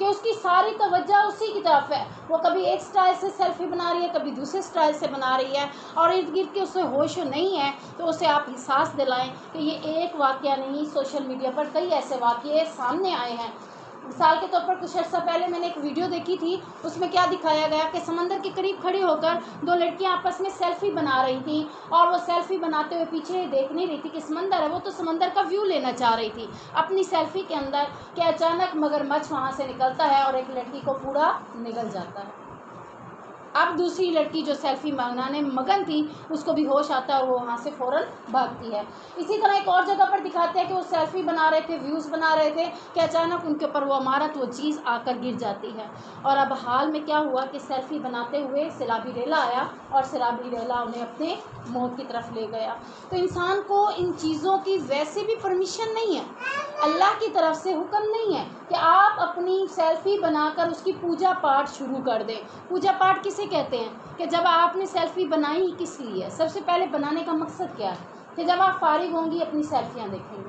کہ اس کی ساری توجہ اسی کی طرف ہے. وہ کبھی ایک سٹائل سے سیلفی بنا رہی ہے، کبھی دوسرے سٹائل سے بنا رہی ہے، اور ارد گرد کے اسے ہوش نہیں ہے. تو اسے آپ احساس دلائیں کہ یہ ایک واقعہ نہیں، سوشل میڈیا پر کئی ایسے واقعے سامنے آئے ہیں. مثال کے طور پر کچھ عرصہ پہلے میں نے ایک ویڈیو دیکھی تھی، اس میں کیا دکھایا گیا کہ سمندر کے قریب کھڑی ہو کر دو لڑکیاں آپس میں سیلفی بنا رہی تھیں، اور وہ سیلفی بناتے ہوئے پیچھے دیکھ نہیں رہی تھی کہ سمندر ہے، وہ تو سمندر کا ویو لینا چاہ رہی تھی اپنی سیلفی کے اندر، کہ اچانک مگرمچھ وہاں سے نکلتا ہے اور ایک لڑکی کو پورا نگل جاتا ہے. اب دوسری لڑکی جو سیلفی بنانے میں مگن تھی اس کو بھی ہوش آتا ہے اور وہ وہاں سے فوراً بھاگتی ہے. اسی طرح ایک اور جگہ پر دکھاتے ہیں کہ وہ سیلفی بنا رہے تھے، ویوز بنا رہے تھے، کہ اچانک ان کے اوپر وہ عمارت، وہ چیز آ کر گر جاتی ہے. اور اب حال میں کیا ہوا کہ سیلفی بناتے ہوئے سیلابی ریلا آیا اور سیلابی ریلا انہیں اپنے موت کی طرف لے گیا. تو انسان کو ان چیزوں کی ویسے بھی پرمیشن نہیں ہے، اللہ کی طرف سے حکم نہیں ہے کہ آپ اپنی سیلفی بنا کر اس کی پوجا پاٹ شروع کر دیں. پوجا پاٹ کسے کہتے ہیں؟ کہ جب آپ نے سیلفی بنائی کس لیے؟ سب سے پہلے بنانے کا مقصد کیا ہے؟ کہ جب آپ فارغ ہوں گی اپنی سیلفیاں دیکھیں گے.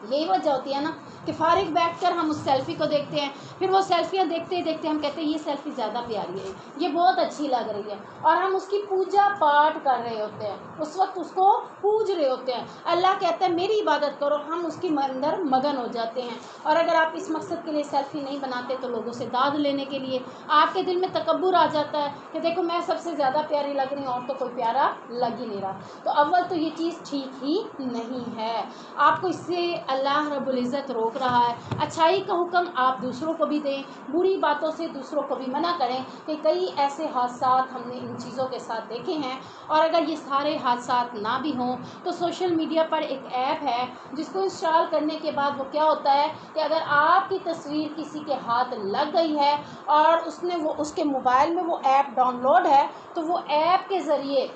یہی وجہ ہوتی ہے نا کہ فارغ بیٹھ کر ہم اس سیلفی کو دیکھتے ہیں، پھر وہ سیلفیاں دیکھتے ہی دیکھتے ہم کہتے ہیں یہ سیلفی زیادہ پیاری ہے، یہ بہت اچھی لگ رہی ہے، اور ہم اس کی پوجا پاٹ کر رہے ہوتے ہیں، اس وقت اس کو پوج رہے ہوتے ہیں. اللہ کہتا ہے میری عبادت کرو، ہم اس کے اندر مگن ہو جاتے ہیں. اور اگر آپ اس مقصد کے لیے سیلفی نہیں بناتے تو لوگوں سے داد لینے کے لیے آپ کے دل میں تکبر آ جاتا ہے کہ دیکھو میں سب سے زیادہ پیاری لگ رہی ہوں اور تو کوئی پیارا لگ ہی نہیں رہا. تو اول تو یہ چیز ٹھیک ہی نہیں ہے، آپ کو اس سے اللہ رب العزت روک رہا ہے. اچھائی کا حکم آپ دوسروں کو بھی دیں، بری باتوں سے دوسروں کو بھی منع کریں. کہ کئی ایسے حادثات ہم نے ان چیزوں کے ساتھ دیکھے ہیں، اور اگر یہ سارے حادثات نہ بھی ہوں تو سوشل میڈیا پر ایک ایپ ہے جس کو انسٹال کرنے کے بعد وہ کیا ہوتا ہے کہ اگر آپ کی تصویر کسی کے ہاتھ لگ گئی ہے اور اس کے موبائل میں وہ ایپ ڈاؤن لوڈ ہے، تو وہ ایپ کے ذریعے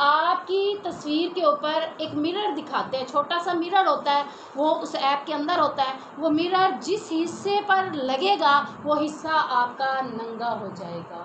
آپ کی تصویر کے اوپر ایک مرر دکھاتے ہیں، چھوٹا سا مرر ہوتا ہے، وہ اس ایپ کے اندر ہوتا ہے. وہ مرر جس حصے پر لگے گا وہ حصہ آپ کا ننگا ہو جائے گا.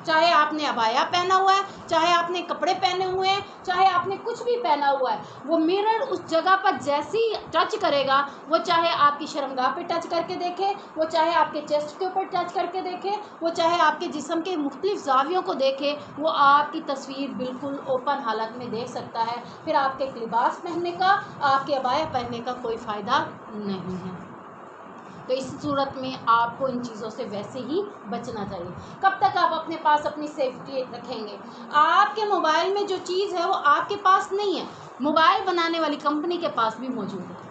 چاہے آپ نے عبایا پہنا ہوا ہے، چاہے آپ نے کپڑے پہنے ہوئے ہیں، چاہے آپ نے کچھ بھی پہنا ہوا ہے، وہ مرر اس جگہ پر جیسی ٹچ کرے گا، وہ چاہے آپ کی شرمگاہ پہ ٹچ کر کے دیکھے، وہ چاہے آپ کے چیسٹ کے اوپر ٹچ کر کے دیکھے، وہ چاہے آپ کے جسم کے مختلف زاویوں کو دیکھے، وہ آپ کی تصویر بالکل اوپن حالت میں دیکھ سکتا ہے. پھر آپ کے لباس پہننے کا، آپ کے عبایا پہننے کا کوئی فائدہ نہیں ہے. تو اس صورت میں آپ کو ان چیزوں سے ویسے ہی بچنا چاہیے. کب تک آپ اپنے پاس اپنی سیفٹی رکھیں گے؟ آپ کے موبائل میں جو چیز ہے وہ آپ کے پاس نہیں ہے، موبائل بنانے والی کمپنی کے پاس بھی موجود ہے.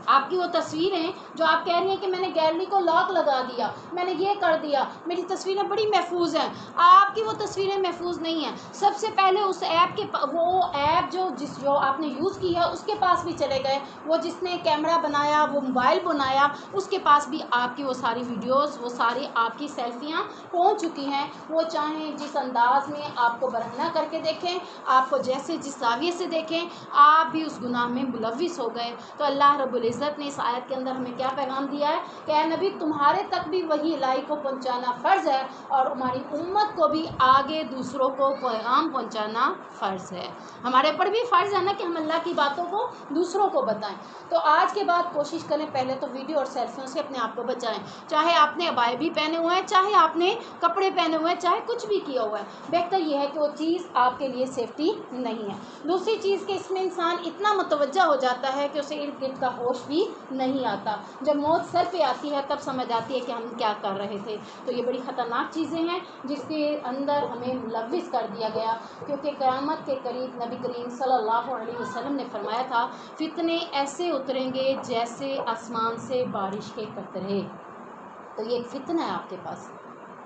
آپ کی وہ تصویریں جو آپ کہہ رہی ہیں کہ میں نے گیلری کو لاک لگا دیا، میں نے یہ کر دیا، میری تصویریں بڑی محفوظ ہیں، آپ کی وہ تصویریں محفوظ نہیں ہیں. سب سے پہلے اس ایپ کے وہ ایپ جو آپ نے یوز کی ہے اس کے پاس بھی چلے گئے، وہ جس نے کیمرہ بنایا، وہ موبائل بنایا، اس کے پاس بھی آپ کی وہ ساری ویڈیوز، وہ ساری آپ کی سیلفیاں پہنچ چکی ہیں. وہ چاہیں جس انداز میں آپ کو برہنہ کر کے دیکھیں، آپ کو جس زاویے سے دیکھیں، آپ بھی اس گناہ میں ملوث ہو گئے. تو اللہ رب العزت نے اس آیت کے اندر ہمیں کیا پیغام دیا ہے کہ اے نبی تمہارے تک بھی وہی الہی کو پہنچانا فرض ہے، اور ہماری امت کو بھی آگے دوسروں کو پیغام پہنچانا فرض ہے. ہمارے اوپر بھی فرض ہے نا کہ ہم اللہ کی باتوں کو دوسروں کو بتائیں. تو آج کے بعد کوشش کریں پہلے تو ویڈیو اور سیلفیوں سے اپنے آپ کو بچائیں، چاہے آپ نے عبائے بھی پہنے ہوئے ہیں، چاہے آپ نے کپڑے پہنے ہوئے ہیں، چاہے کچھ بھی کیا ہوا ہے. بہتر یہ ہے کہ وہ چیز آپ کے لیے سیفٹی نہیں ہے. دوسری چیز کہ اس میں انسان اتنا متوجہ ہو جاتا ہے کہ اسے ارد گرد کا ہوش بھی نہیں آتا. جب موت سر پہ آتی ہے تب سمجھ آتی ہے کہ ہم کیا کر رہے تھے. تو یہ بڑی خطرناک چیزیں ہیں جس کے اندر ہمیں ملوث کر دیا گیا، کیونکہ قیامت کے قریب نبی کریم صلی اللہ علیہ وسلم نے فرمایا تھا فتنے ایسے اتریں گے جیسے آسمان سے بارش کے قطرے. تو یہ ایک فتنہ ہے آپ کے پاس،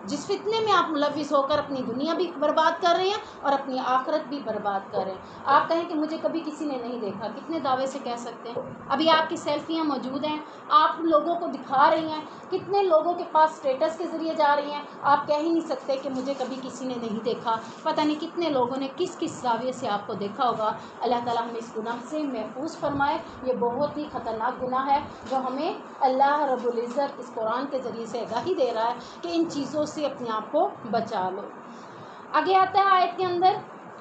جس فتنے میں آپ ملوث ہو کر اپنی دنیا بھی برباد کر رہے ہیں اور اپنی آخرت بھی برباد کر رہے ہیں. آپ کہیں کہ مجھے کبھی کسی نے نہیں دیکھا، کتنے دعوے سے کہہ سکتے ہیں؟ ابھی آپ کی سیلفیاں موجود ہیں، آپ لوگوں کو دکھا رہی ہیں، کتنے لوگوں کے پاس اسٹیٹس کے ذریعے جا رہی ہیں. آپ کہہ ہی نہیں سکتے کہ مجھے کبھی کسی نے نہیں دیکھا. پتہ نہیں کتنے لوگوں نے کس کس زاویے سے آپ کو دیکھا ہوگا. اللہ تعالیٰ ہمیں اس گناہ سے محفوظ فرمائے. یہ بہت ہی خطرناک گناہ ہے جو ہمیں اللہ رب العزت اس قرآن کے ذریعے سے آگاہی دے رہا ہے کہ ان چیزوں سے اپنے آپ کو بچا لو. آگے آتا ہے آیت کے اندر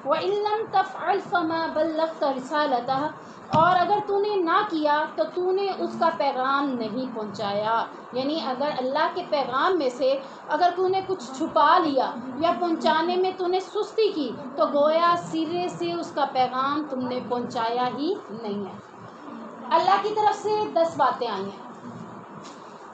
وَإِن لَّمْ تَفْعَلْ فَمَا بَلَّغْتَ رِسَالَتَهُ، اور اگر تو نے نہ کیا تو تو نے اس کا پیغام نہیں پہنچایا. یعنی اگر اللہ کے پیغام میں سے اگر تو نے کچھ چھپا لیا یا پہنچانے میں تو نے سستی کی تو گویا سرے سے اس کا پیغام تم نے پہنچایا ہی نہیں ہے. اللہ کی طرف سے 10 باتیں آئی ہیں.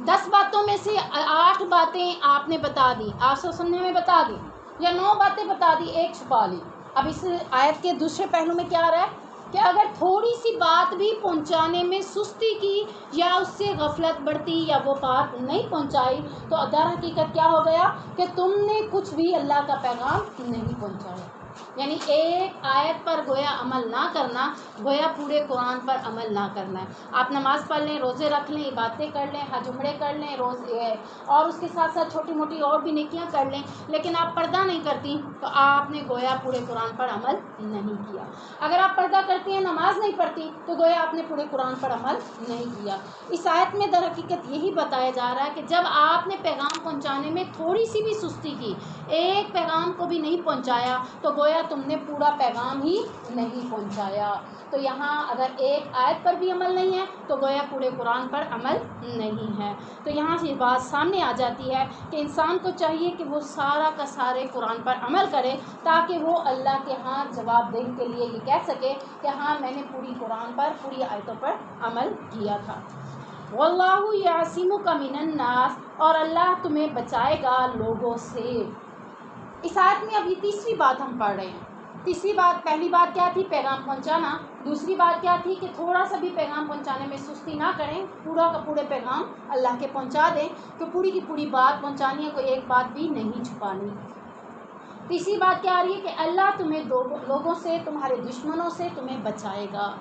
10 باتوں میں سے 8 باتیں آپ نے بتا دی، آپ سے سننے میں بتا دی، یا 9 باتیں بتا دی، ایک چھپا لی. اب اس آیت کے دوسرے پہلو میں کیا آ رہا ہے کہ اگر تھوڑی سی بات بھی پہنچانے میں سستی کی یا اس سے غفلت برتی یا وہ بات نہیں پہنچائی تو در حقیقت کیا ہو گیا کہ تم نے کچھ بھی اللہ کا پیغام نہیں پہنچایا. یعنی ایک آیت پر گویا عمل نہ کرنا گویا پورے قرآن پر عمل نہ کرنا ہے. آپ نماز پڑھ لیں، روزے رکھ لیں، عبادتیں کر لیں، حج عمرے کر لیں، اور اس کے ساتھ ساتھ چھوٹی موٹی اور بھی نیکیاں کر لیں، لیکن آپ پردہ نہیں کرتی تو آپ نے گویا پورے قرآن پر عمل نہیں کیا. اگر آپ پردہ کرتی ہیں، نماز نہیں پڑھتی تو گویا آپ نے پورے قرآن پر عمل نہیں کیا. اس آیت میں در حقیقت یہی بتایا جا رہا ہے کہ جب آپ نے پیغام پہنچانے میں تھوڑی سی بھی سستی کی، ایک پیغام کو بھی نہیں پہنچایا تو گویا تم نے پورا پیغام ہی نہیں پہنچایا. تو یہاں اگر ایک آیت پر بھی عمل نہیں ہے تو گویا پورے قرآن پر عمل نہیں ہے. تو یہاں سے بات سامنے آ جاتی ہے کہ انسان کو چاہیے کہ وہ سارا کا سارے قرآن پر عمل کرے تاکہ وہ اللہ کے ہاں جواب دہی کے لیے یہ کہہ سکے کہ ہاں میں نے پوری قرآن پر پوری آیتوں پر عمل کیا تھا. واللہ یعصمک من الناس، اور اللہ تمہیں بچائے گا لوگوں سے. اس آیت میں اب یہ تیسری بات ہم پڑھ رہے ہیں. تیسری بات، پہلی بات کیا تھی؟ پیغام پہنچانا. دوسری بات کیا تھی کہ تھوڑا سا بھی پیغام پہنچانے میں سستی نہ کریں، پورا کا پورے پیغام اللہ کے پہنچا دیں، کہ پوری کی پوری بات پہنچانی ہے، کوئی ایک بات بھی نہیں چھپانی. تیسری بات کیا آ رہی ہے کہ اللہ تمہیں لوگوں سے، تمہارے دشمنوں سے تمہیں بچائے گا.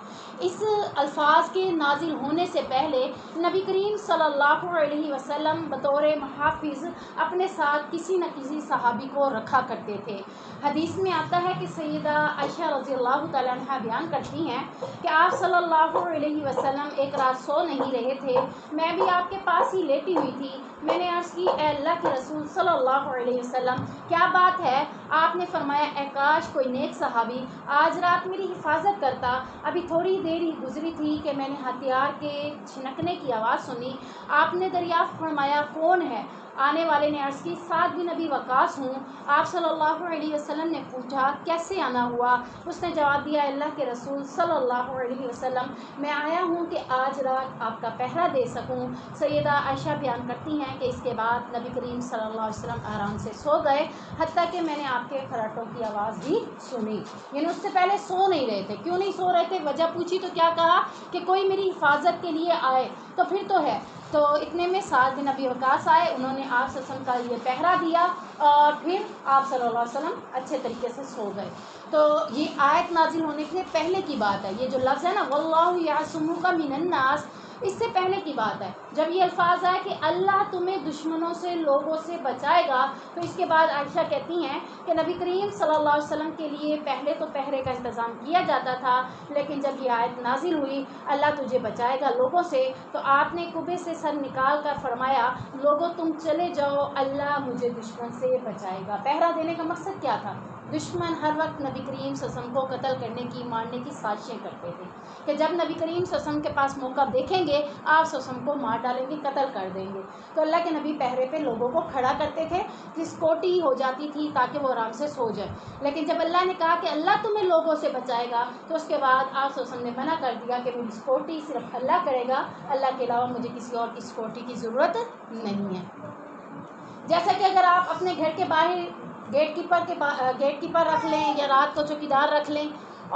اس الفاظ کے نازل ہونے سے پہلے نبی کریم صلی اللہ علیہ وسلم بطور محافظ اپنے ساتھ کسی نہ کسی صحابی کو رکھا کرتے تھے. حدیث میں آتا ہے کہ سیدہ عائشہ رضی اللہ تعالیٰ عنہ بیان کرتی ہیں کہ آپ صلی اللہ علیہ وسلم ایک رات سو نہیں رہے تھے، میں بھی آپ کے پاس ہی لیٹی ہوئی تھی. میں نے عرض کی اے اللہ کے رسول صلی اللہ علیہ وسلم کیا بات ہے؟ آپ نے فرمایا اے کاش کوئی نیک صحابی آج رات میری حفاظت کرتا. ابھی تھوڑی دیر ہی گزری تھی کہ میں نے ہتھیار کے چھنکنے کی آواز سنی. آپ نے دریافت فرمایا کون ہے؟ آنے والے نے عرض کی سعد بن ابی وقاص ہوں. آپ صلی اللہ علیہ وسلم نے پوچھا کیسے آنا ہوا؟ اس نے جواب دیا اللہ کے رسول صلی اللہ علیہ وسلم میں آیا ہوں کہ آج رات آپ کا پہرا دے سکوں. سیدہ عائشہ بیان کرتی ہیں کہ اس کے بعد نبی کریم صلی اللہ علیہ وسلم آرام سے سو گئے، حتیٰ کہ میں نے آپ کے خراٹوں کی آواز بھی سنی. یعنی اس سے پہلے سو نہیں رہے تھے. کیوں نہیں سو رہے تھے؟ وجہ پوچھی تو کیا کہا کہ کوئی میری حفاظت کے لیے آئے. تو پھر تو ہے. تو اتنے میں سعد بن ابی وقاص آئے، انہوں نے آپ صلی اللہ علیہ وسلم کا یہ پہرا دیا اور پھر آپ صلی اللہ علیہ وسلم اچھے طریقے سے سو گئے. تو یہ آیت نازل ہونے سے پہلے کی بات ہے. یہ جو لفظ ہے نا واللہ یعصمک من الناس، اس سے پہلے کی بات ہے. جب یہ الفاظ آئے کہ اللہ تمہیں دشمنوں سے، لوگوں سے بچائے گا، تو اس کے بعد عائشہ کہتی ہیں کہ نبی کریم صلی اللہ علیہ وسلم کے لیے پہلے تو پہرے کا انتظام کیا جاتا تھا، لیکن جب یہ آیت نازل ہوئی اللہ تجھے بچائے گا لوگوں سے، تو آپ نے قبے سے سر نکال کر فرمایا لوگوں تم چلے جاؤ، اللہ مجھے دشمن سے بچائے گا. پہرا دینے کا مقصد کیا تھا؟ دشمن ہر وقت نبی کریم صلی اللہ علیہ وسلم کو قتل کرنے کی، مارنے کی سازشیں کرتے تھے کہ جب نبی کریم صلی اللہ علیہ وسلم کے پاس موقع دیکھیں گے آپ صلی اللہ علیہ وسلم کو مار ڈالیں گے، قتل کر دیں گے. تو اللہ کے نبی پہرے پہ لوگوں کو کھڑا کرتے تھے جس کوٹی ہو جاتی تھی تاکہ وہ آرام سے سو جائے. لیکن جب اللہ نے کہا کہ اللہ تمہیں لوگوں سے بچائے گا تو اس کے بعد آپ صلی اللہ علیہ وسلم نے منع کر دیا کہ میری سکیورٹی صرف اللہ کرے گا، اللہ کے علاوہ مجھے کسی اور کی سکیورٹی کی ضرورت نہیں ہے. جیسا کہ اگر آپ اپنے گھر کے باہر گیٹ کیپر رکھ لیں یا رات کو چوکیدار رکھ لیں،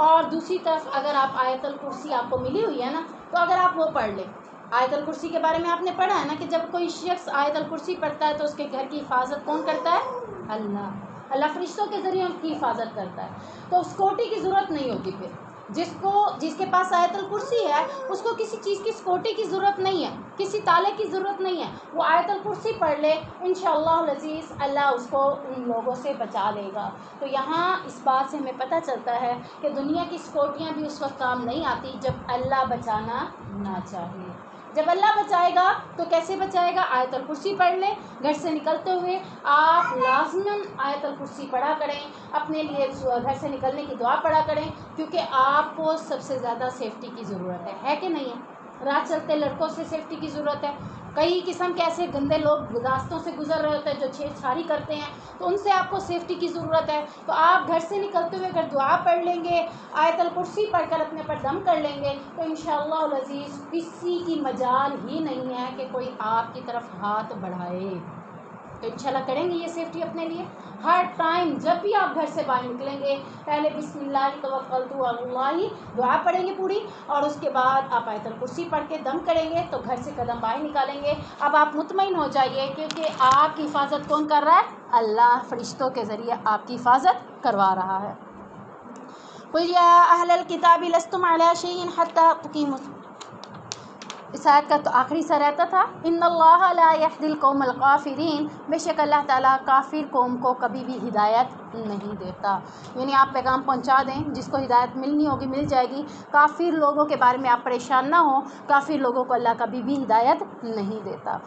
اور دوسری طرف اگر آپ آیت الکرسی آپ کو ملی ہوئی ہے نا، تو اگر آپ وہ پڑھ لیں. آیت الکرسی کے بارے میں آپ نے پڑھا ہے نا کہ جب کوئی شخص آیت الکرسی پڑھتا ہے تو اس کے گھر کی حفاظت کون کرتا ہے؟ اللہ فرشتوں کے ذریعے ان کی حفاظت کرتا ہے. تو اس کوٹی کی ضرورت نہیں ہوتی. پھر جس کے پاس آیت الکرسی ہے اس کو کسی چیز کی سکیورٹی کی ضرورت نہیں ہے، کسی تالے کی ضرورت نہیں ہے. وہ آیت الکرسی پڑھ لے انشاءاللہ العزیز اللہ اس کو ان لوگوں سے بچا لے گا. تو یہاں اس بات سے ہمیں پتہ چلتا ہے کہ دنیا کی سکیورٹیاں بھی اس وقت کام نہیں آتی جب اللہ بچانا نہ چاہے. جب اللہ بچائے گا تو کیسے بچائے گا؟ آیت الکرسی پڑھ لیں، گھر سے نکلتے ہوئے آپ لازماً آیت الکرسی پڑھا کریں، اپنے لیے گھر سے نکلنے کی دعا پڑھا کریں، کیونکہ آپ کو سب سے زیادہ سیفٹی کی ضرورت ہے کہ نہیں ہے؟ راہ چلتے لڑکوں سے سیفٹی کی ضرورت ہے، کئی قسم کے ایسے گندے لوگ راستوں سے گزر رہے ہوتے ہیں جو چھیڑ چھاڑی کرتے ہیں، تو ان سے آپ کو سیفٹی کی ضرورت ہے۔ تو آپ گھر سے نکلتے ہوئے اگر دعا پڑھ لیں گے، آیت الکرسی پڑھ کر اپنے پر دم کر لیں گے، تو انشاءاللہ العزیز کسی کی مجال ہی نہیں ہے کہ کوئی آپ کی طرف ہاتھ بڑھائے۔ تو انشاءاللہ کریں گے یہ سیفٹی اپنے لیے۔ ہر ٹائم جب بھی آپ گھر سے باہر نکلیں گے، پہلے بسم اللہ توکلت علی اللہ دعا پڑھیں گے پوری، اور اس کے بعد آپ آیت الکرسی پڑھ کے دم کریں گے تو گھر سے قدم باہر نکالیں گے۔ اب آپ مطمئن ہو جائیے، کیونکہ آپ کی حفاظت کون کر رہا ہے؟ اللہ فرشتوں کے ذریعے آپ کی حفاظت کروا رہا ہے۔ قُلْ يَا أَهْلَ الْكِتَابِ لَسْتُمْ عَلَىٰ شَيْءٍ حَتَّىٰ تُقِيمُوا، اس آیت کا تو آخری سا رہتا تھا، ان اللہ لا یہدی القوم الکافرین، بے شک اللہ تعالیٰ کافر قوم کو کبھی بھی ہدایت نہیں دیتا۔ یعنی آپ پیغام پہنچا دیں، جس کو ہدایت ملنی ہوگی مل جائے گی، کافر لوگوں کے بارے میں آپ پریشان نہ ہوں، کافر لوگوں کو اللہ کبھی بھی ہدایت نہیں دیتا۔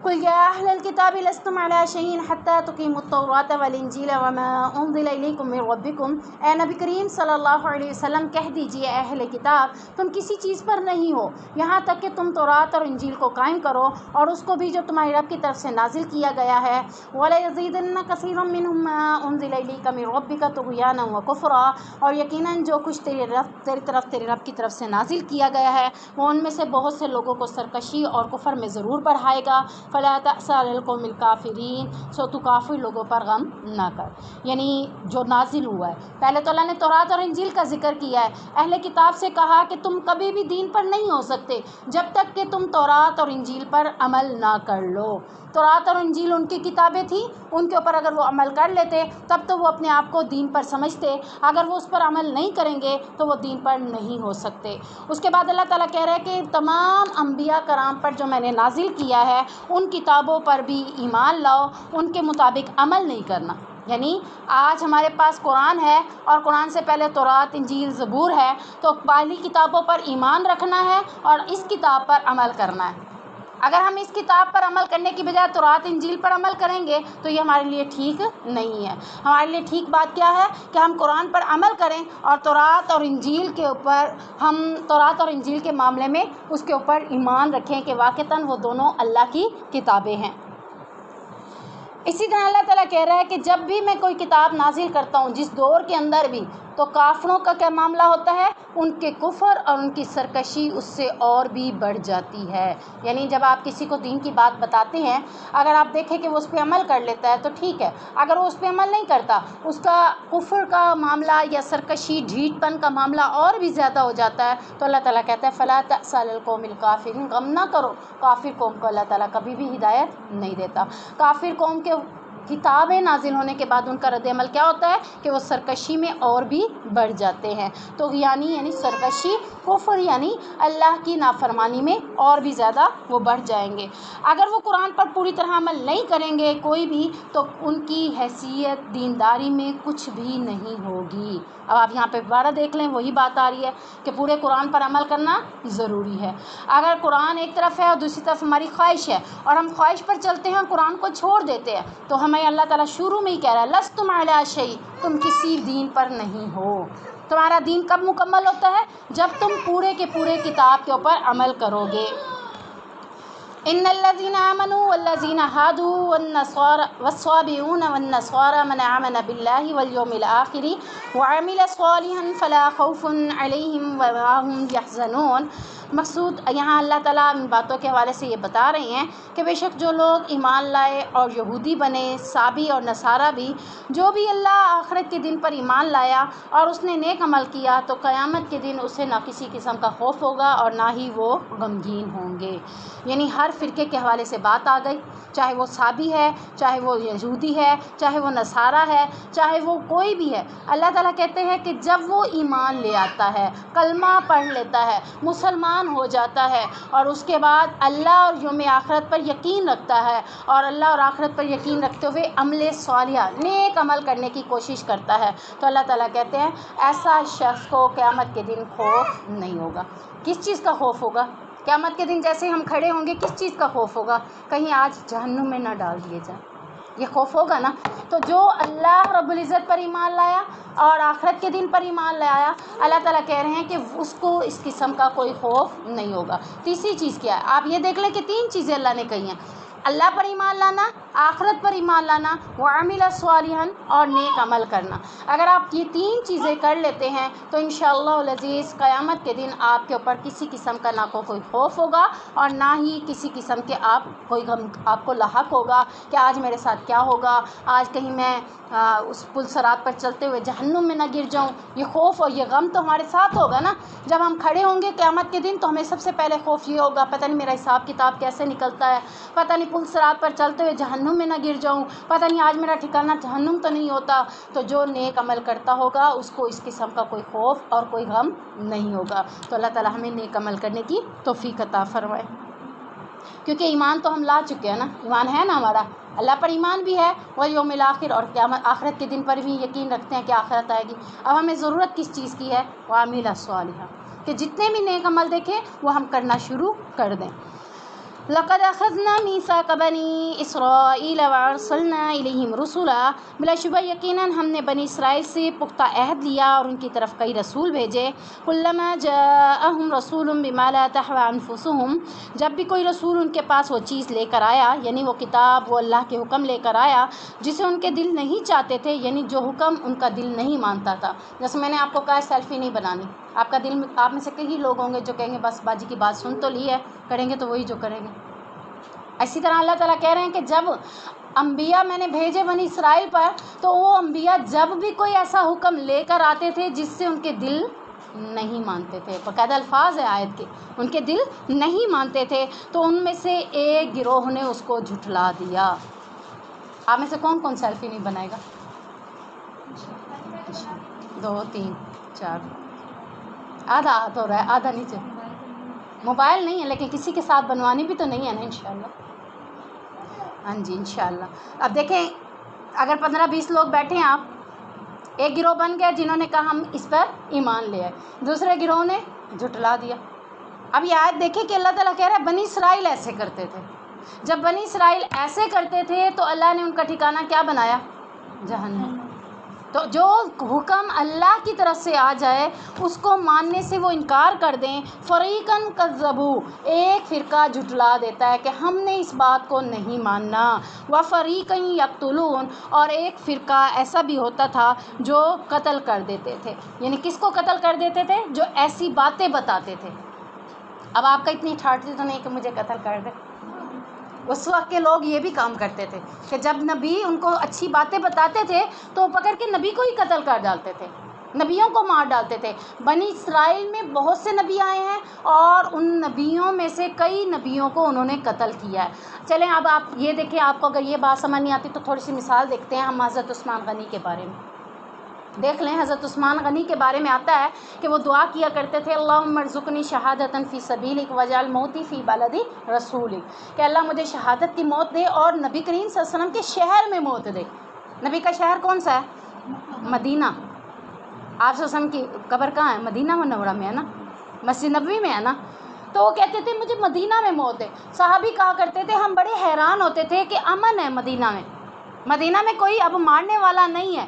قُلْ يَا أَهْلَ الْكِتَابِ لَسْتُمْ عَلَىٰ شَيْءٍ حَتَّىٰ تُقِيمُوا التَّوْرَاةَ وَالْإِنْجِيلَ وَمَا أُنزِلَ إِلَيْكُم مِّن رَّبِّكُمْ، اے نبی کریم صلی اللہ علیہ وسلم کہہ دیجئے اے اہل کتاب، تم کسی چیز پر نہیں ہو یہاں تک کہ تم تورات اور انجیل کو قائم کرو، اور اس کو بھی جو تمہارے رب کی طرف سے نازل کیا گیا ہے۔ وَلَيَزِيدَنَّ كَثِيرٌ مِّنْهُم مَّا أُنزِلَ إِلَيْكَ مِن رَّبِّكَ طُغْيَانًا وَكُفْرًا، اور یقیناً جو کچھ تیری طرف تیرے رب کی طرف سے نازل کیا گیا ہے وہ ان میں سے بہت سے لوگوں کو سرکشی اور کفر میں ضرور بڑھائے گا۔ فَلَا تَأْسَ عَلَى الْقَوْمِ الْكَافِرِينَ، سو تو کافر لوگوں پر غم نہ کر۔ یعنی جو نازل ہوا ہے، پہلے تو اللہ نے تورات اور انجیل کا ذکر کیا ہے، اہل کتاب سے کہا کہ تم کبھی بھی دین پر نہیں ہو سکتے جب تک کہ تم تورات اور انجیل پر عمل نہ کر لو۔ تورات اور انجیل ان کی کتابیں تھیں، ان کے اوپر اگر وہ عمل کر لیتے تب تو وہ اپنے آپ کو دین پر سمجھتے، اگر وہ اس پر عمل نہیں کریں گے تو وہ دین پر نہیں ہو سکتے۔ اس کے بعد اللہ تعالیٰ کہہ رہا ہے کہ تمام انبیاء کرام پر جو میں نے نازل کیا ہے ان کتابوں پر بھی ایمان لاؤ، ان کے مطابق عمل نہیں کرنا۔ یعنی آج ہمارے پاس قرآن ہے اور قرآن سے پہلے تورات انجیل زبور ہے، تو پہلی کتابوں پر ایمان رکھنا ہے اور اس کتاب پر عمل کرنا ہے۔ اگر ہم اس کتاب پر عمل کرنے کی بجائے تورات انجیل پر عمل کریں گے تو یہ ہمارے لیے ٹھیک نہیں ہے۔ ہمارے لیے ٹھیک بات کیا ہے کہ ہم قرآن پر عمل کریں اور تورات اور انجیل کے اوپر تورات اور انجیل کے معاملے میں اس کے اوپر ایمان رکھیں کہ واقعتاً وہ دونوں اللہ کی کتابیں ہیں۔ اسی طرح اللہ تعالیٰ کہہ رہا ہے کہ جب بھی میں کوئی کتاب نازل کرتا ہوں جس دور کے اندر بھی، تو کافروں کا کیا معاملہ ہوتا ہے؟ ان کے کفر اور ان کی سرکشی اس سے اور بھی بڑھ جاتی ہے۔ یعنی جب آپ کسی کو دین کی بات بتاتے ہیں، اگر آپ دیکھیں کہ وہ اس پہ عمل کر لیتا ہے تو ٹھیک ہے، اگر وہ اس پہ عمل نہیں کرتا، اس کا کفر کا معاملہ یا سرکشی ڈھیٹ پن کا معاملہ اور بھی زیادہ ہو جاتا ہے، تو اللہ تعالیٰ کہتا ہے فَلَا تَأْسَ عَلَى الْقَوْمِ الْكَافِرِينَ، غم نہ کرو، کافر قوم کو اللہ تعالیٰ کبھی بھی ہدایت نہیں دیتا۔ کافر قوم کے کتابیں نازل ہونے کے بعد ان کا رد عمل کیا ہوتا ہے کہ وہ سرکشی میں اور بھی بڑھ جاتے ہیں۔ تو یعنی سرکشی، کفر یعنی اللہ کی نافرمانی میں اور بھی زیادہ وہ بڑھ جائیں گے۔ اگر وہ قرآن پر پوری طرح عمل نہیں کریں گے کوئی بھی، تو ان کی حیثیت دینداری میں کچھ بھی نہیں ہوگی۔ اب آپ یہاں پہ دوبارہ دیکھ لیں، وہی بات آ رہی ہے کہ پورے قرآن پر عمل کرنا ضروری ہے۔ اگر قرآن ایک طرف ہے اور دوسری طرف ہماری خواہش ہے اور ہم خواہش پر چلتے ہیں اور قرآن کو چھوڑ دیتے ہیں، تو ہمیں اللہ تعالیٰ شروع میں ہی کہہ رہا ہے لستم علی شیء، تم کسی دین پر نہیں ہو۔ تمہارا دین کب مکمل ہوتا ہے؟ جب تم پورے کے پورے کتاب کے اوپر عمل کرو گے۔ ان الذين آمنوا والذين هادوا والصابئون والنصارى من آمن بالله واليوم الآخر وعمل صالحا فلا خوف عليهم ولا هم يحزنون۔ مقصود یہاں اللہ تعالیٰ ان باتوں کے حوالے سے یہ بتا رہے ہیں کہ بے شک جو لوگ ایمان لائے اور یہودی بنے، صابی اور نصارہ بھی، جو بھی اللہ آخرت کے دن پر ایمان لایا اور اس نے نیک عمل کیا، تو قیامت کے دن اسے نہ کسی قسم کا خوف ہوگا اور نہ ہی وہ غمگین ہوں گے۔ یعنی ہر فرقے کے حوالے سے بات آ گئی، چاہے وہ صابی ہے، چاہے وہ یہودی ہے، چاہے وہ نصارہ ہے، چاہے وہ کوئی بھی ہے۔ اللہ تعالیٰ کہتے ہیں کہ جب وہ ایمان لے آتا ہے، کلمہ پڑھ لیتا ہے، مسلمان ہو جاتا ہے، اور اس کے بعد اللہ اور یوم آخرت پر یقین رکھتا ہے، اور اللہ اور آخرت پر یقین رکھتے ہوئے عمل صالحہ، نیک عمل کرنے کی کوشش کرتا ہے، تو اللہ تعالیٰ کہتے ہیں ایسا شخص کو قیامت کے دن خوف نہیں ہوگا۔ کس چیز کا خوف ہوگا؟ قیامت کے دن جیسے ہم کھڑے ہوں گے کس چیز کا خوف ہوگا؟ کہیں آج جہنم میں نہ ڈال دیے جائیں، یہ خوف ہوگا نا۔ تو جو اللہ رب العزت پر ایمان لایا اور آخرت کے دن پر ایمان لایا، اللہ تعالیٰ کہہ رہے ہیں کہ اس کو اس قسم کا کوئی خوف نہیں ہوگا۔ تیسری چیز کیا ہے؟ آپ یہ دیکھ لیں کہ 3 چیزیں اللہ نے کہی ہیں، اللہ پر ایمان لانا، آخرت پر ایمان لانا، وعمل صالحا، اور نیک عمل کرنا۔ اگر آپ یہ 3 چیزیں کر لیتے ہیں تو انشاءاللہ العزیز قیامت کے دن آپ کے اوپر کسی قسم کا نہ کوئی خوف ہوگا اور نہ ہی کسی قسم کے کوئی غم آپ کو لاحق ہوگا کہ آج میرے ساتھ کیا ہوگا، آج کہیں میں اس پل صراط پر چلتے ہوئے جہنم میں نہ گر جاؤں۔ یہ خوف اور یہ غم تو ہمارے ساتھ ہوگا نا۔ جب ہم کھڑے ہوں گے قیامت کے دن تو ہمیں سب سے پہلے خوف یہ ہوگا، پتہ نہیں میرا حساب کتاب کیسے نکلتا ہے، پتہ نہیں پل صراط پر چلتے ہوئے جہنم میں نہ گر جاؤں، پتہ نہیں آج میرا ٹھکانہ جہنم تو نہیں ہوتا۔ تو جو نیک عمل کرتا ہوگا اس کو اس قسم کا کوئی خوف اور کوئی غم نہیں ہوگا۔ تو اللہ تعالیٰ ہمیں نیک عمل کرنے کی توفیق عطا فرمائے، کیونکہ ایمان تو ہم لا چکے ہیں نا، ایمان ہے نا ہمارا، اللہ پر ایمان بھی ہے اور یوم الآخر اور قیامت آخرت کے دن پر بھی یقین رکھتے ہیں کہ آخرت آئے گی۔ اب ہمیں ضرورت کس چیز کی ہے؟ وعمل صالحا، کہ جتنے بھی نیک عمل دیکھیں وہ ہم کرنا شروع کر دیں۔ لقد اخذنا میثاق بنی اسرائیل وارسلنا الیہم رسلا، بلا شبہ یقیناً ہم نے بنی اسرائیل سے پختہ عہد لیا اور ان کی طرف کئی رسول بھیجے۔ کلما جاءہم رسول بما لا تہوی انفسہم، جب بھی کوئی رسول ان کے پاس وہ چیز لے کر آیا، یعنی وہ کتاب، وہ اللہ کے حکم لے کر آیا جسے ان کے دل نہیں چاہتے تھے، یعنی جو حکم ان کا دل نہیں مانتا تھا۔ جیسے میں نے آپ کو کہا سیلفی نہیں بنانی، آپ کا دل، آپ میں سے کئی لوگ ہوں گے جو کہیں گے بس باجی کی بات سن تو لی ہے، کریں گے تو وہی جو کریں گے۔ اسی طرح اللہ تعالیٰ کہہ رہے ہیں کہ جب انبیاء میں نے بھیجے بنی اسرائیل پر، تو وہ انبیاء جب بھی کوئی ایسا حکم لے کر آتے تھے جس سے ان کے دل نہیں مانتے تھے، باقاعدہ الفاظ ہے آیت کے، ان کے دل نہیں مانتے تھے، تو ان میں سے ایک گروہ نے اس کو جھٹلا دیا۔ آپ میں سے کون کون سیلفی نہیں بنائے گا؟ 2 3 4، آدھا ہاتھ ہو رہا ہے، آدھا نیچے۔ موبائل نہیں ہے لیکن کسی کے ساتھ بنوانی بھی تو نہیں ہے نا انشاءاللہ۔ ہاں جی انشاءاللہ۔ اب دیکھیں اگر 15-20 لوگ بیٹھے ہیں، آپ ایک گروہ بن گئے جنہوں نے کہا ہم اس پر ایمان لے آئے، دوسرے گروہ نے جھٹلا دیا۔ اب یہ آیت دیکھیں کہ اللہ تعالیٰ کہہ رہا ہے بنی اسرائیل ایسے کرتے تھے۔ جب بنی اسرائیل ایسے کرتے تھے تو اللہ نے ان کا ٹھکانہ کیا بنایا؟ جہنم۔ تو جو حکم اللہ کی طرف سے آ جائے اس کو ماننے سے وہ انکار کر دیں، فریقاً کذبوا، ایک فرقہ جھٹلا دیتا ہے کہ ہم نے اس بات کو نہیں ماننا، وفریقاً یقتلون، اور ایک فرقہ ایسا بھی ہوتا تھا جو قتل کر دیتے تھے۔ یعنی کس کو قتل کر دیتے تھے؟ جو ایسی باتیں بتاتے تھے۔ اب آپ کا اتنی ٹھاٹھی تو نہیں کہ مجھے قتل کر دے۔ اس وقت کے لوگ یہ بھی کام کرتے تھے کہ جب نبی ان کو اچھی باتیں بتاتے تھے تو پکڑ کے نبی کو ہی قتل کر ڈالتے تھے، نبیوں کو مار ڈالتے تھے۔ بنی اسرائیل میں بہت سے نبی آئے ہیں اور ان نبیوں میں سے کئی نبیوں کو انہوں نے قتل کیا ہے۔ چلیں اب آپ یہ دیکھیں، آپ کو اگر یہ بات سمجھ نہیں آتی تو تھوڑی سی مثال دیکھتے ہیں ہم حضرت عثمان غنی کے بارے میں۔ دیکھ لیں حضرت عثمان غنی کے بارے میں آتا ہے کہ وہ دعا کیا کرتے تھے، اللہم ارزقنی شہادتاً فی سبیلک واجعل موتی فی بلد رسولک، کہ اللہ مجھے شہادت کی موت دے اور نبی کریم صلی اللہ علیہ وسلم کے شہر میں موت دے۔ نبی کا شہر کون سا ہے؟ مدینہ۔ آپ صلی اللہ علیہ وسلم کی قبر کہاں ہے؟ مدینہ منورہ میں ہے نا، مسجد نبوی میں ہے نا۔ تو وہ کہتے تھے مجھے مدینہ میں موت دے۔ صحابی کہا کرتے تھے ہم بڑے حیران ہوتے تھے کہ امن ہے مدینہ میں، مدینہ میں کوئی اب مارنے والا نہیں ہے،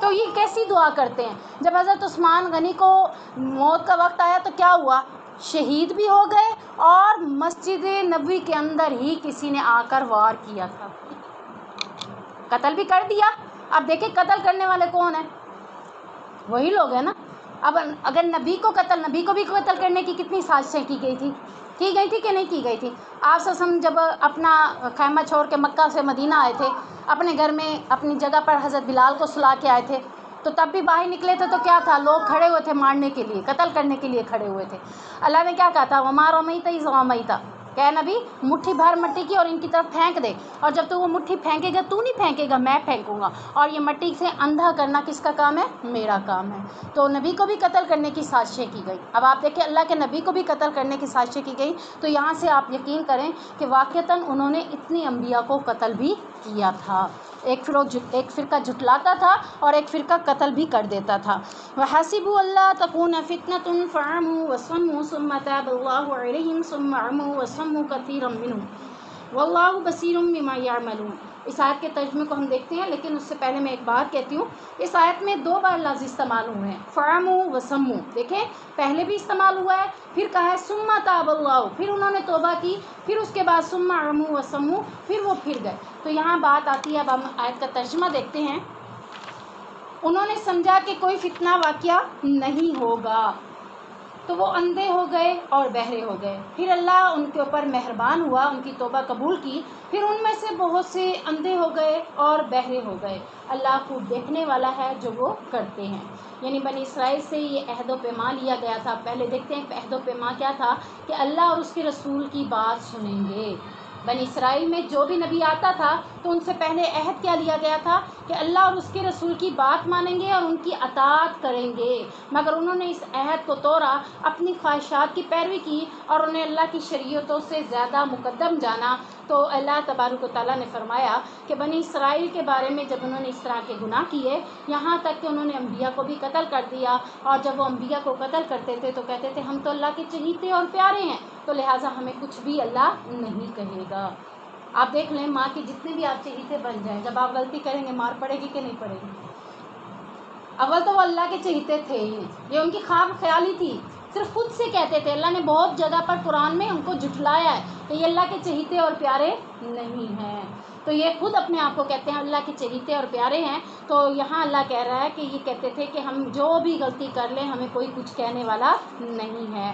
تو یہ کیسی دعا کرتے ہیں؟ جب حضرت عثمان غنی کو موت کا وقت آیا تو کیا ہوا؟ شہید بھی ہو گئے اور مسجد نبوی کے اندر ہی کسی نے آ کر وار کیا تھا، قتل بھی کر دیا۔ اب دیکھیں قتل کرنے والے کون ہیں؟ وہی لوگ ہیں نا۔ اب اگر نبی کو بھی قتل کرنے کی کتنی سازشیں کی گئی تھی کہ نہیں کی گئی تھی؟ آپ صلی اللہ علیہ وسلم جب اپنا خیمہ چھوڑ کے مکہ سے مدینہ آئے تھے، اپنے گھر میں اپنی جگہ پر حضرت بلال کو سلا کے آئے تھے، تو تب بھی باہر نکلے تھے تو کیا تھا؟ لوگ کھڑے ہوئے تھے مارنے کے لیے، قتل کرنے کے لیے کھڑے ہوئے تھے۔ اللہ نے کیا کہا تھا؟ وما رمیت اذ رمیت، کہ نبی مٹھی بھر مٹی کی اور ان کی طرف پھینک دے، اور جب تو وہ مٹھی پھینکے گا تو نہیں پھینکے گا، میں پھینکوں گا، اور یہ مٹی سے اندھا کرنا کس کا کام ہے؟ میرا کام ہے۔ تو نبی کو بھی قتل کرنے کی سازشیں کی گئی۔ اب آپ دیکھیں اللہ کے نبی کو بھی قتل کرنے کی سازشیں کی گئی، تو یہاں سے آپ یقین کریں کہ واقعتاً انہوں نے اتنی انبیاء کو قتل بھی کیا تھا۔ ایک فرقہ جھٹلاتا تھا اور ایک فرقہ قتل بھی کر دیتا تھا. وَحَسِبُوا أَلَّا تَكُونَ فِتْنَةٌ فَعَمُوا وَصَمُّوا ثُمَّ تَابَ اللَّهُ عَلَيْهِمْ ثُمَّ عَمُوا وَصَمُّوا كَثِيرًا مِّنْهُمْ وَاللَّهُ بَصِيرٌ بِمَا يَعْمَلُونَ. اس آیت کے ترجمے کو ہم دیکھتے ہیں، لیکن اس سے پہلے میں ایک بات کہتی ہوں. اس آیت میں 2 بار لفظ استعمال ہوئے ہیں، فَعَمُوا وَصَمُّوا. دیکھیں پہلے بھی استعمال ہوا ہے، پھر کہا ہے ثُمَّ تَابَ اللَّهُ، پھر انہوں نے توبہ کی، پھر اس کے بعد ثُمَّ عَمُوا وَصَمُّوا، پھر وہ پھر گئے. تو یہاں بات آتی ہے، اب ہم آیت کا ترجمہ دیکھتے ہیں. انہوں نے سمجھا کہ کوئی فتنہ واقعہ نہیں ہوگا، تو وہ اندھے ہو گئے اور بہرے ہو گئے. پھر اللہ ان کے اوپر مہربان ہوا، ان کی توبہ قبول کی. پھر ان میں سے بہت سے اندھے ہو گئے اور بہرے ہو گئے. اللہ خوب دیکھنے والا ہے جو وہ کرتے ہیں. یعنی بنی اسرائیل سے یہ عہد و پیمان لیا گیا تھا. پہلے دیکھتے ہیں عہد و پیمان کیا تھا، کہ اللہ اور اس کے رسول کی بات سنیں گے. بنی اسرائیل میں جو بھی نبی آتا تھا تو ان سے پہلے عہد کیا لیا گیا تھا، کہ اللہ اور اس کے رسول کی بات مانیں گے اور ان کی اطاعت کریں گے. مگر انہوں نے اس عہد کو توڑا، اپنی خواہشات کی پیروی کی اور انہیں اللہ کی شریعتوں سے زیادہ مقدم جانا. تو اللہ تبارک و تعالیٰ نے فرمایا کہ بنی اسرائیل کے بارے میں جب انہوں نے اس طرح کے گناہ کیے، یہاں تک کہ انہوں نے انبیاء کو بھی قتل کر دیا، اور جب وہ انبیاء کو قتل کرتے تھے تو کہتے تھے ہم تو اللہ کے چہیتے اور پیارے ہیں، تو لہٰذا ہمیں کچھ بھی اللہ نہیں کہے گا. آپ دیکھ لیں، ماں کے جتنے بھی آپ چہیتے بن جائیں، جب آپ غلطی کریں گے مار پڑے گی کہ نہیں پڑے گی؟ اول تو وہ اللہ کے چہیتے تھے ہی، یہ ان کی خواب خیالی تھی، صرف خود سے کہتے تھے. اللہ نے بہت جگہ پر قرآن میں ان کو جھٹلایا ہے کہ یہ اللہ کے چہیتے اور پیارے نہیں ہیں. تو یہ خود اپنے آپ کو کہتے ہیں اللہ کے چہیتے اور پیارے ہیں. تو یہاں اللہ کہہ رہا ہے کہ یہ کہتے تھے کہ ہم جو بھی غلطی کر لیں ہمیں کوئی کچھ کہنے والا نہیں ہے.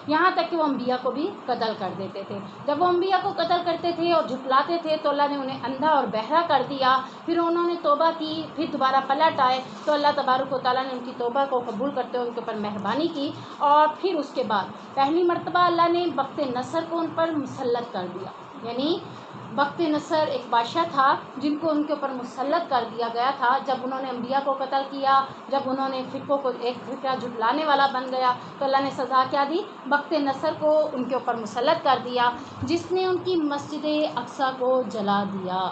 یہاں تک کہ وہ انبیاء کو بھی قتل کر دیتے تھے. جب وہ انبیاء کو قتل کرتے تھے اور جھٹلاتے تھے تو اللہ نے انہیں اندھا اور بہرا کر دیا. پھر انہوں نے توبہ کی، پھر دوبارہ پلٹ آئے تو اللہ تبارک و تعالیٰ نے ان کی توبہ کو قبول کرتے ہوئے ان کے اوپر مہربانی کی. اور پھر اس کے بعد پہلی مرتبہ اللہ نے بخت نصر کو ان پر مسلط کر دیا. یعنی بخت نصر ایک بادشاہ تھا جن کو ان کے اوپر مسلط کر دیا گیا تھا جب انہوں نے انبیاء کو قتل کیا، جب انہوں نے فرقوں کو ایک فرقہ جھٹلانے والا بن گیا تو اللہ نے سزا کیا دی، بخت نصر کو ان کے اوپر مسلط کر دیا، جس نے ان کی مسجد اقصیٰ کو جلا دیا.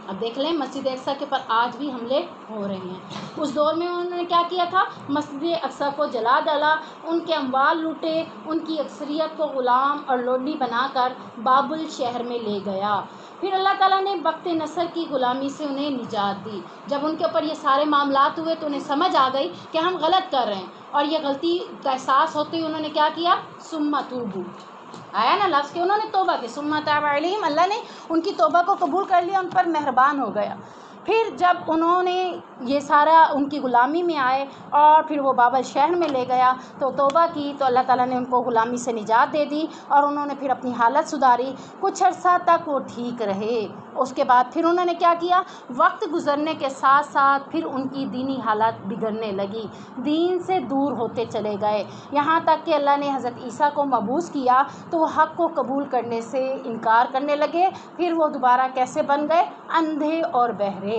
اب دیکھ لیں مسجد اقصیٰ کے اوپر آج بھی حملے ہو رہے ہیں. اس دور میں انہوں نے کیا کیا تھا، مسجد اقصیٰ کو جلا ڈالا، ان کے اموال لوٹے، ان کی اکثریت کو غلام اور لونڈی بنا کر بابل شہر میں لے گیا. پھر اللہ تعالیٰ نے بخت نصر کی غلامی سے انہیں نجات دی. جب ان کے اوپر یہ سارے معاملات ہوئے تو انہیں سمجھ آ گئی کہ ہم غلط کر رہے ہیں، اور یہ غلطی کا احساس ہوتے ہوئے انہوں نے کیا کیا، ثم توبوا. آیا نا لفظ کہ انہوں نے توبہ کی، ثم تاب علیہم، اللہ نے ان کی توبہ کو قبول کر لیا، ان پر مہربان ہو گیا. پھر جب انہوں نے یہ سارا ان کی غلامی میں آئے اور پھر وہ بابل شہر میں لے گیا تو توبہ کی تو اللہ تعالیٰ نے ان کو غلامی سے نجات دے دی اور انہوں نے پھر اپنی حالت سدھاری. کچھ عرصہ تک وہ ٹھیک رہے. اس کے بعد پھر انہوں نے کیا کیا، وقت گزرنے کے ساتھ ساتھ پھر ان کی دینی حالت بگڑنے لگی، دین سے دور ہوتے چلے گئے، یہاں تک کہ اللہ نے حضرت عیسیٰ کو مبعوث کیا تو وہ حق کو قبول کرنے سے انکار کرنے لگے. پھر وہ دوبارہ کیسے بن گئے، اندھے اور بہرے.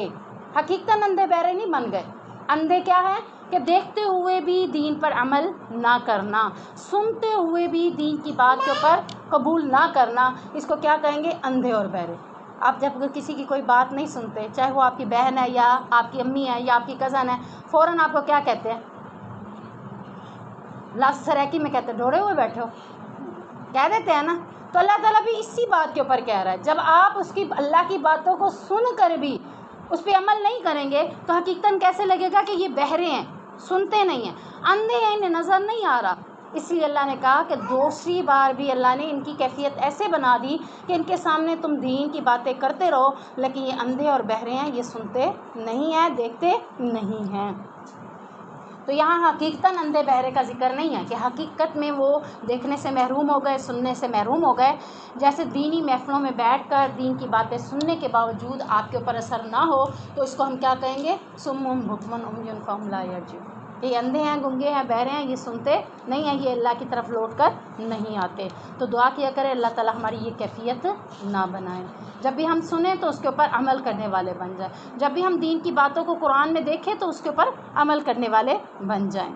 حقیقتاً اندھے بہرے نہیں بن گئے. اندھے کیا ہے کہ دیکھتے ہوئے بھی دین پر عمل نہ کرنا، سنتے ہوئے بھی دین کی بات کے اوپر قبول نہ کرنا، اس کو کیا کہیں گے، اندھے اور بہرے. آپ جب کسی کی کوئی بات نہیں سنتے، چاہے وہ آپ کی بہن ہے یا آپ کی امی ہے یا آپ کی کزن ہے، فوراً آپ کو کیا کہتے ہیں، لفظ سریکی میں کہتے ہیں ڈھوڑے ہوئے بیٹھے ہو، کہہ دیتے ہیں نا. تو اللہ تعالیٰ بھی اسی بات کے اوپر کہہ رہا ہے، جب آپ اس کی اللہ کی باتوں کو سن کر بھی اس پہ عمل نہیں کریں گے تو حقیقتاً کیسے لگے گا کہ یہ بہرے ہیں، سنتے نہیں ہیں، اندھے ہیں، انہیں نظر نہیں آ رہا. اس لیے اللہ نے کہا کہ دوسری بار بھی اللہ نے ان کی کیفیت ایسے بنا دی کہ ان کے سامنے تم دین کی باتیں کرتے رہو لیکن یہ اندھے اور بہرے ہیں، یہ سنتے نہیں ہیں، دیکھتے نہیں ہیں. تو یہاں حقیقتاً اندھے بہرے کا ذکر نہیں ہے کہ حقیقت میں وہ دیکھنے سے محروم ہو گئے، سننے سے محروم ہو گئے. جیسے دینی محفلوں میں بیٹھ کر دین کی باتیں سننے کے باوجود آپ کے اوپر اثر نہ ہو تو اس کو ہم کیا کہیں گے، صم بکم عمی فہم لا یرجعون. یہ اندھے ہیں، گنگے ہیں، بہرے ہیں، یہ سنتے نہیں ہیں، یہ اللہ کی طرف لوٹ کر نہیں آتے. تو دعا کیا کرے اللہ تعالیٰ ہماری یہ کیفیت نہ بنائے. جب بھی ہم سنیں تو اس کے اوپر عمل کرنے والے بن جائیں، جب بھی ہم دین کی باتوں کو قرآن میں دیکھیں تو اس کے اوپر عمل کرنے والے بن جائیں.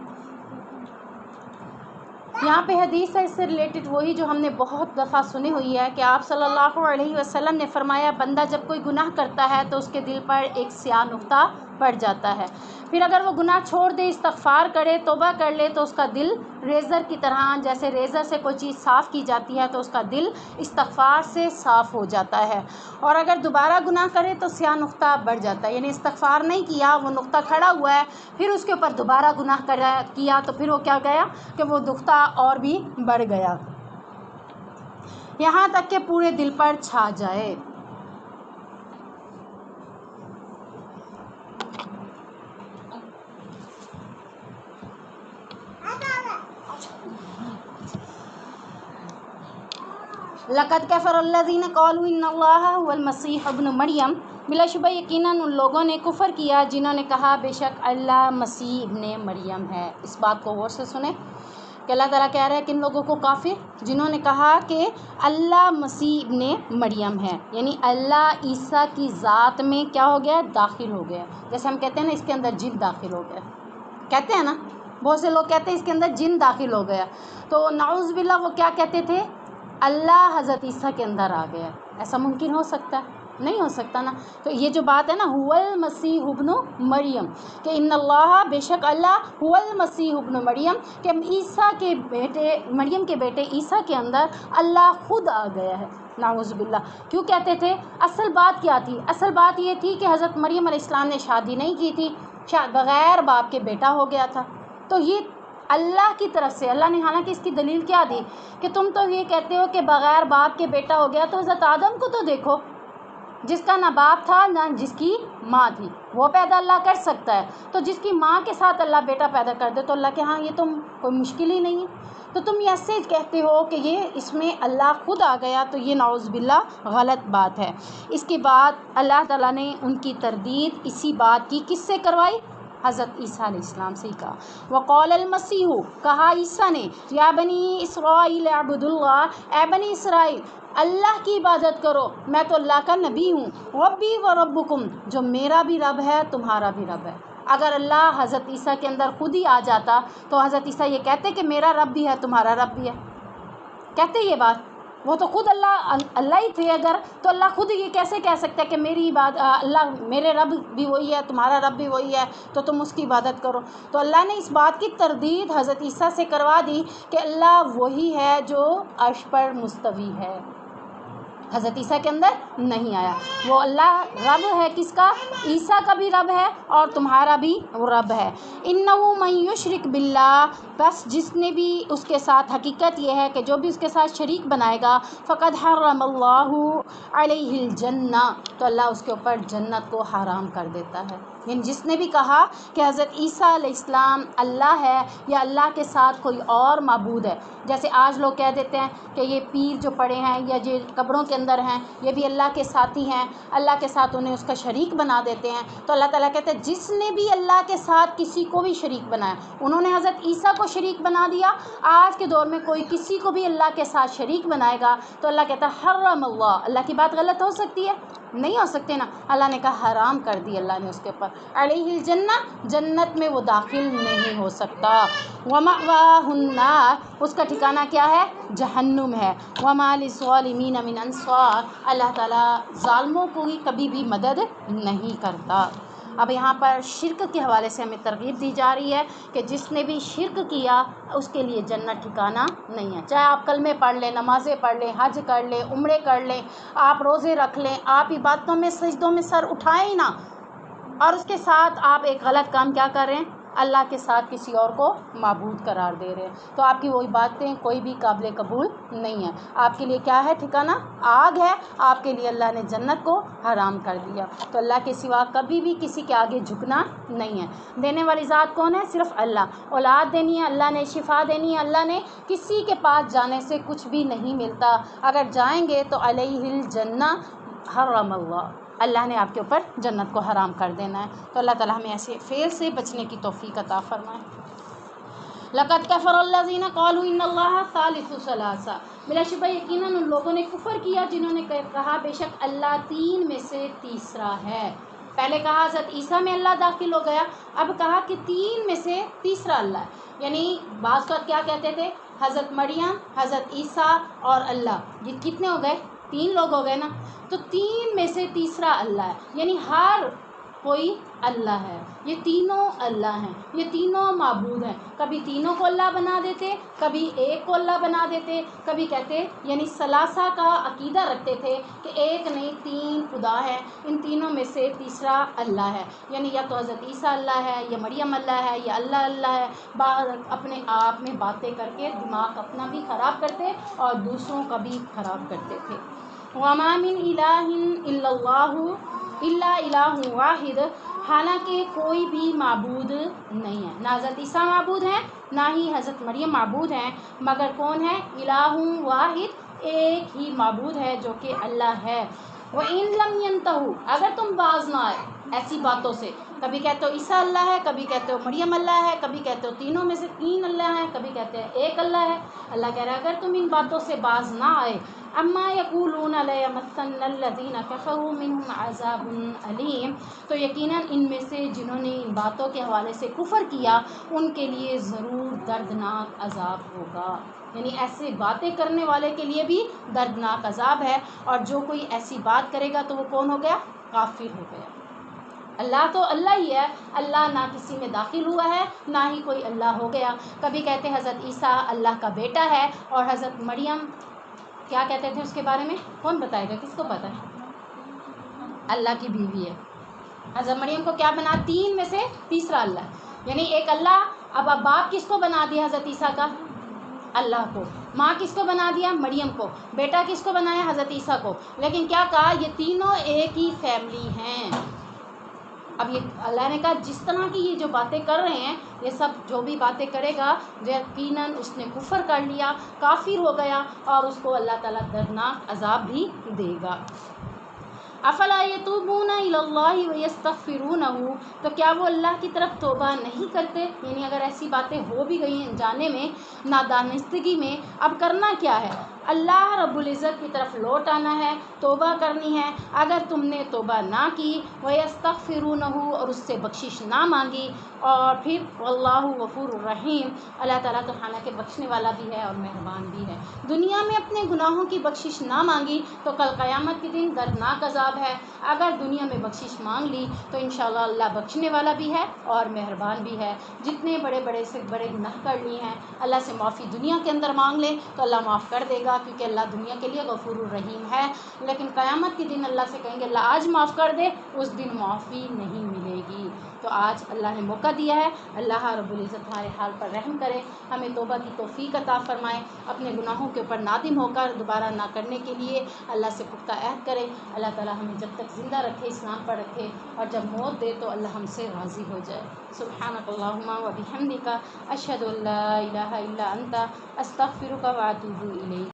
یہاں پہ حدیث ہے اس سے ریلیٹڈ وہی جو ہم نے بہت دفعہ سنی ہوئی ہے کہ آپ صلی اللہ علیہ وسلم نے فرمایا بندہ جب کوئی گناہ کرتا ہے تو اس کے دل پر ایک سیاہ نقطہ پڑ جاتا ہے، پھر اگر وہ گناہ چھوڑ دے، استغفار کرے، توبہ کر لے تو اس کا دل ریزر کی طرح، جیسے ریزر سے کوئی چیز صاف کی جاتی ہے تو اس کا دل استغفار سے صاف ہو جاتا ہے، اور اگر دوبارہ گناہ کرے تو سیاہ نقطہ بڑھ جاتا ہے، یعنی استغفار نہیں کیا، وہ نقطہ کھڑا ہوا ہے، پھر اس کے اوپر دوبارہ گناہ کیا تو پھر وہ کیا گیا کہ وہ نقطہ اور بھی بڑھ گیا، یہاں تک کہ پورے دل پر چھا جائے۔ لقد کفر الذین قالوا ان اللہ هو المسیح ابن مریم، بلا شبہ یقیناً ان لوگوں نے کفر کیا جنہوں نے کہا بے شک اللہ مسیح ابن مریم ہے۔ اس بات کو غور سے سنیں کہ اللہ تعالیٰ کہہ رہا ہے کن لوگوں کو؟ کافر، جنہوں نے کہا کہ اللہ مسیح ابن مریم ہے، یعنی اللہ عیسیٰ کی ذات میں کیا ہو گیا؟ داخل ہو گیا، جیسے ہم کہتے ہیں نا اس کے اندر جن داخل ہو گیا، کہتے ہیں نا، بہت سے لوگ کہتے ہیں اس کے اندر جن داخل ہو گیا، تو نعوذ باللہ وہ کیا کہتے تھے؟ اللہ حضرت عیسیٰ کے اندر آ گیا۔ ایسا ممکن ہو سکتا ہے؟ نہیں ہو سکتا نا۔ تو یہ جو بات ہے نا هو المسیح ابن مریم، کہ ان اللہ بے شک اللہ هو المسیح ابن مریم، کہ عیسیٰ کے بیٹے، مریم کے بیٹے عیسیٰ کے اندر اللہ خود آ گیا ہے، نعوذ باللہ۔ کیوں کہتے تھے؟ اصل بات کیا تھی؟ اصل بات یہ تھی کہ حضرت مریم علیہ السلام نے شادی نہیں کی تھی، بغیر باپ کے بیٹا ہو گیا تھا، تو یہ اللہ کی طرف سے اللہ نے، حالانکہ اس کی دلیل کیا دی کہ تم تو یہ کہتے ہو کہ بغیر باپ کے بیٹا ہو گیا، تو حضرت آدم کو تو دیکھو، جس کا نہ باپ تھا نہ جس کی ماں تھی، وہ پیدا اللہ کر سکتا ہے، تو جس کی ماں کے ساتھ اللہ بیٹا پیدا کر دے تو اللہ کے ہاں یہ تو کوئی مشکل ہی نہیں ہے، تو تم یہ ایسے کہتے ہو کہ یہ اس میں اللہ خود آ گیا، تو یہ نعوذ باللہ غلط بات ہے۔ اس کے بعد اللہ تعالیٰ نے ان کی تردید اسی بات کی کس سے کروائی؟ حضرت عیسیٰ علیہ السلام سے ہی کہا۔ وقال المسیح، کہا عیسیٰ نے، یا بنی اسرائیل اعبدوا اللہ، اے بنی اسرائیل اللہ کی عبادت کرو، میں تو اللہ کا نبی ہوں، ربی و ربکم، جو میرا بھی رب ہے تمہارا بھی رب ہے۔ اگر اللہ حضرت عیسیٰ کے اندر خود ہی آ جاتا تو حضرت عیسیٰ یہ کہتے کہ میرا رب بھی ہے تمہارا رب بھی ہے، کہتے یہ بات؟ وہ تو خود اللہ ہی تھے، اگر تو اللہ خود یہ کیسے کہہ سکتا ہے کہ میری عبادت، اللہ میرے رب بھی وہی ہے تمہارا رب بھی وہی ہے تو تم اس کی عبادت کرو؟ تو اللہ نے اس بات کی تردید حضرت عیسیٰ سے کروا دی کہ اللہ وہی ہے جو عرش پر مستوی ہے، حضرت عیسیٰ کے اندر نہیں آیا، وہ اللہ رب ہے کس کا؟ عیسیٰ کا بھی رب ہے اور تمہارا بھی رب ہے۔ انہ من یشرک باللہ، بس جس نے بھی اس کے ساتھ، حقیقت یہ ہے کہ جو بھی اس کے ساتھ شریک بنائے گا، فقد حرم اللہ علیہ الجنہ، تو اللہ اس کے اوپر جنت کو حرام کر دیتا ہے۔ یعنی جس نے بھی کہا کہ حضرت عیسیٰ علیہ السلام اللہ ہے یا اللہ کے ساتھ کوئی اور معبود ہے، جیسے آج لوگ کہہ دیتے ہیں کہ یہ پیر جو پڑے ہیں یا جو قبروں کے اندر ہیں یہ بھی اللہ کے ساتھی ہیں، اللہ کے ساتھ انہیں اس کا شریک بنا دیتے ہیں، تو اللہ تعالیٰ کہتے ہیں جس نے بھی اللہ کے ساتھ کسی کو بھی شریک بنایا، انہوں نے حضرت عیسیٰ کو شریک بنا دیا، آج کے دور میں کوئی کسی کو بھی اللہ کے ساتھ شریک بنائے گا تو اللہ کہتا ہے حرم اللہ کی بات غلط ہو سکتی ہے؟ نہیں ہو سکتے نا، اللہ نے کہا حرام کر دی اللہ نے اس کے اوپر، علیہ الجنہ، جنت میں وہ داخل نہیں ہو سکتا، ومأواہ النار، اس کا ٹھکانہ کیا ہے؟ جہنم ہے، وما للظالمین من انصار، اللہ تعالیٰ ظالموں کو ہی کبھی بھی مدد نہیں کرتا۔ اب یہاں پر شرک کے حوالے سے ہمیں ترغیب دی جا رہی ہے کہ جس نے بھی شرک کیا اس کے لیے جنت ٹھکانہ نہیں ہے، چاہے آپ کلمے پڑھ لیں، نمازیں پڑھ لیں، حج کر لیں، عمرے کر لیں، آپ روزے رکھ لیں، آپ عبادتوں میں سجدوں میں سر اٹھائیں ہی نہ، اور اس کے ساتھ آپ ایک غلط کام کیا کر رہے ہیں؟ اللہ کے ساتھ کسی اور کو معبود قرار دے رہے ہیں، تو آپ کی وہی باتیں کوئی بھی قابل قبول نہیں ہے، آپ کے لیے کیا ہے ٹھکانہ؟ آگ ہے، آپ کے لیے اللہ نے جنت کو حرام کر دیا، تو اللہ کے سوا کبھی بھی کسی کے آگے جھکنا نہیں ہے۔ دینے والی ذات کون ہے؟ صرف اللہ، اولاد دینی ہے اللہ نے، شفا دینی ہے اللہ نے، کسی کے پاس جانے سے کچھ بھی نہیں ملتا، اگر جائیں گے تو علیہ الجنہ حرم اللہ نے آپ کے اوپر جنت کو حرام کر دینا ہے، تو اللہ تعالیٰ ہمیں ایسے فعل سے بچنے کی توفیق عطا فرمائے۔ لقد کفر الذین قالوا ان اللہ ثالث ثلاثہ، بلا شبہ یقیناً ان لوگوں نے کفر کیا جنہوں نے کہا بے شک اللہ تین میں سے تیسرا ہے۔ پہلے کہا حضرت عیسیٰ میں اللہ داخل ہو گیا، اب کہا کہ تین میں سے تیسرا اللہ ہے، یعنی بعض کا کیا کہتے تھے؟ حضرت مریم، حضرت عیسیٰ اور اللہ، یہ کتنے ہو گئے؟ 3 لوگ ہو گئے نا. تو 3 میں سے تیسرا اللہ ہے، یعنی ہر کوئی اللہ ہے. یہ تینوں اللہ ہیں، یہ تینوں معبود ہیں. کبھی تینوں کو اللہ بنا دیتے، کبھی ایک کو اللہ بنا دیتے، کبھی کہتے یعنی ثلاثہ کا عقیدہ رکھتے تھے کہ ایک نہیں 3 خدا ہے، ان تینوں میں سے تیسرا اللہ ہے. یعنی یا تو حضرت عیسیٰ اللہ ہے، یا مریم اللہ ہے، یا اللہ ہے. اپنے آپ میں باتیں کر کے دماغ اپنا بھی خراب کرتے اور دوسروں کا بھی خراب کرتے تھے. وَمَا مِنْ إِلَٰهٍ إِلَّا اللَّهُ إِلَّا إِلَٰهٌ وَاحِدٌ، حالانکہ کوئی بھی معبود نہیں ہے، نہ حضرت عیسیٰ معبود ہیں، نہ ہی حضرت مریم معبود ہیں، مگر کون ہے؟ الہ واحد، ایک ہی معبود ہے جو کہ اللہ ہے. وَإِن لَمْ يَنْتَهُوا، اگر تم باز نہ آئے ایسی باتوں سے، کبھی کہتے ہو عیسیٰ اللہ ہے، کبھی کہتے ہو مریم اللہ ہے، کبھی کہتے ہو تینوں میں سے 3 اللہ ہیں، کبھی کہتے ہیں ایک اللہ ہے. اللہ کہہ رہا ہے اگر تم ان باتوں سے باز نہ آئے، اما یقولون لیمسن الذین کفروا منہم عذاب علیم، تو یقیناً ان میں سے جنہوں نے ان باتوں کے حوالے سے کفر کیا ان کے لیے ضرور دردناک عذاب ہوگا. یعنی ایسے باتیں کرنے والے کے لیے بھی دردناک عذاب ہے، اور جو کوئی ایسی بات کرے گا تو وہ کون ہو گیا؟ کافر ہو گیا. اللہ تو اللہ ہی ہے، اللہ نہ کسی میں داخل ہوا ہے، نہ ہی کوئی اللہ ہو گیا. کبھی کہتے ہیں حضرت عیسیٰ اللہ کا بیٹا ہے، اور حضرت مریم کیا کہتے تھے اس کے بارے میں؟ کون بتائے گا؟ کس کو پتہ ہے؟ اللہ کی بیوی ہے. حضرت مریم کو کیا بنا؟ 3 میں سے تیسرا اللہ، یعنی ایک اللہ. اب باپ کس کو بنا دیا حضرت عیسیٰ کا؟ اللہ کو. ماں کس کو بنا دیا؟ مریم کو. بیٹا کس کو بنایا؟ حضرت عیسیٰ کو. لیکن کیا کہا؟ یہ تینوں ایک ہی فیملی ہیں. اب یہ اللہ نے کہا جس طرح کی یہ جو باتیں کر رہے ہیں، یہ سب جو بھی باتیں کرے گا یقیناً اس نے کفر کر لیا، کافر ہو گیا، اور اس کو اللہ تعالیٰ دردناک عذاب بھی دے گا. افلا یتوبون الی اللہ ویستغفرونہ، تو کیا وہ اللہ کی طرف توبہ نہیں کرتے؟ یعنی اگر ایسی باتیں ہو بھی گئی ہیں جانے میں، نادانستگی میں، اب کرنا کیا ہے؟ اللہ رب العزت کی طرف لوٹ آنا ہے، توبہ کرنی ہے. اگر تم نے توبہ نہ کی، ویستغفرونہ، اور اس سے بخشش نہ مانگی، اور پھر واللہ غفور الرحیم، اللہ تعالیٰ تو حالانکہ بخشنے والا بھی ہے اور مہربان بھی ہے. دنیا میں اپنے گناہوں کی بخشش نہ مانگی تو کل قیامت کے دن دردناک عذاب ہے. اگر دنیا میں بخشش مانگ لی تو انشاءاللہ اللہ بخشنے والا بھی ہے اور مہربان بھی ہے. جتنے بڑے سے بڑے گناہ کر لیے ہیں، اللہ سے معافی دنیا کے اندر مانگ لیں تو اللہ معاف کر دے گا، کیونکہ اللہ دنیا کے لیے غفور الرحیم ہے. لیکن قیامت کے دن اللہ سے کہیں گے اللہ آج معاف کر دے، اس دن معافی نہیں ملے گی. تو آج اللہ نے موقع دیا ہے، اللہ رب العزت ہمارے حال پر رحم کرے، ہمیں توبہ کی توفیق عطا فرمائے، اپنے گناہوں کے اوپر نادم ہو کر دوبارہ نہ کرنے کے لیے اللہ سے پختہ عہد کرے. اللہ تعالیٰ ہمیں جب تک زندہ رکھے، اسلام پر رکھے، اور جب موت دے تو اللہ ہم سے راضی ہو جائے. سبحانک اللہم و بحمدک، اشہد ان لا الہ الا انت، استغفرک و اتوب الیک.